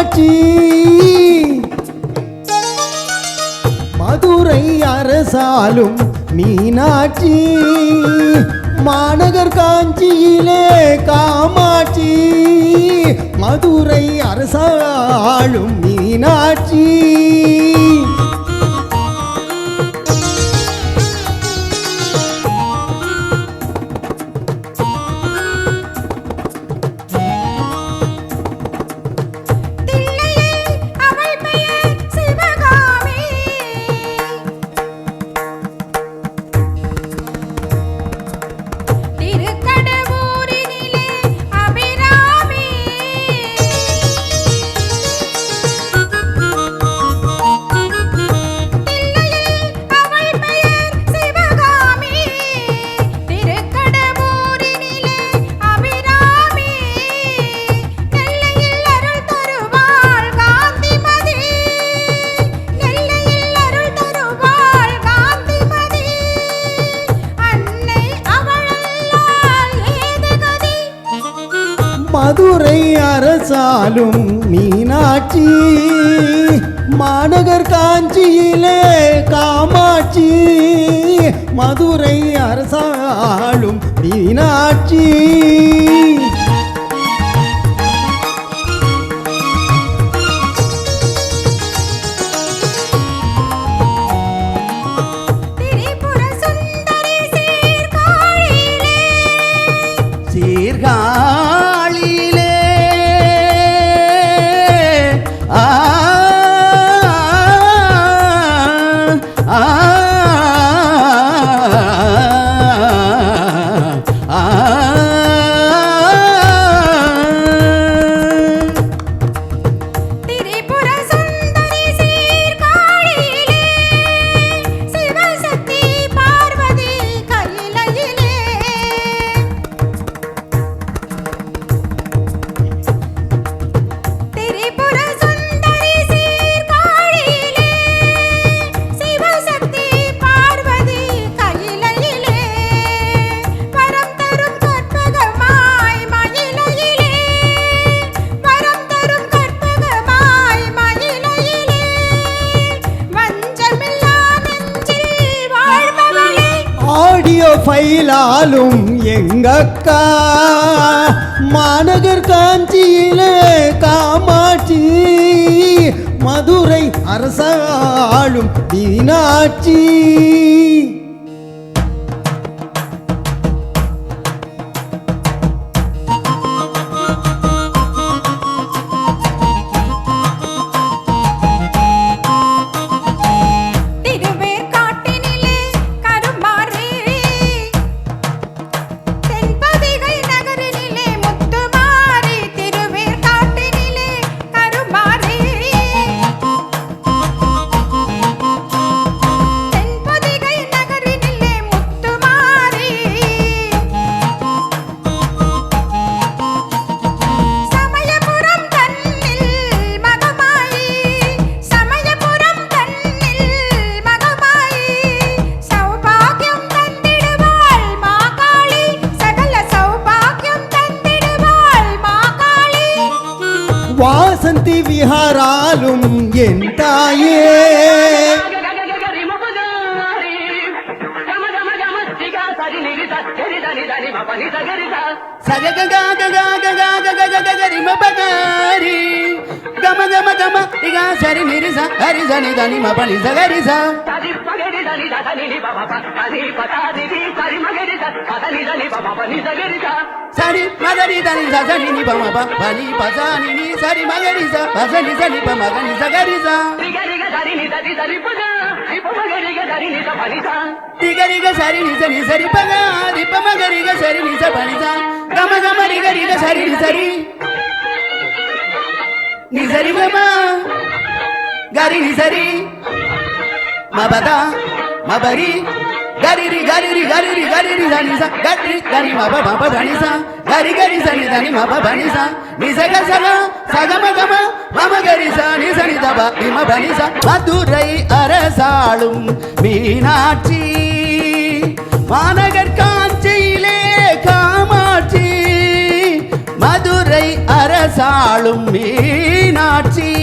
காமாட்சி மதுரை அரசாலும் மீனாட்சி மாநகர் காஞ்சியிலே காமாட்சி மதுரை அரசாளும் மீனாட்சி மதுரை அரசாலும் மீனாட்சி மாநகர் காஞ்சியிலே காமாட்சி மதுரை அரசாலும் மீனாட்சி ஃபைலாலும் எங்கக்கா மாநகர் காஞ்சியிலே காமாட்சி மதுரை அரசாளும் மீனாட்சி வாசந்தி விஹாராலும் என் தாயே గమ గమ గమ ఇగ సరి నిరి స హరి జని దని మ పని సగరి స సరి మగరి దని దని ని బబ పని పతా ది సరి మగరి స దని దని బబ పని సగరి స సరి మగరి దని స దని ని బమ పని పసా ని ని సరి మగరి స పసని సని బమ గని సగరి స రిగరి గ సరి ని సరి సరి పగ రి పమ గరి గ సరి ని స పని స రిగరి గ సరి ని సని సరి పగ రి పమ గరి గ సరి ని స పని స గమ గమ రిగరి గ సరి ని సరి నిజరి మమ గరి నిజరి మబద మబరి గరి రి గరి రి గరి రి గరి రి దని స గరి గరి మబ మబ దని స గరి గరి సని దని మబ బని స నిజగ సగ సగమ గమ మమ గరి స ని సని దబ ఇమ బని స மதுரை அரசாளும் மீனாட்சி மாநகர் காஞ்சியிலே காமாட்சி மதுரை அரசாளும் மீனாட்சி காட்சி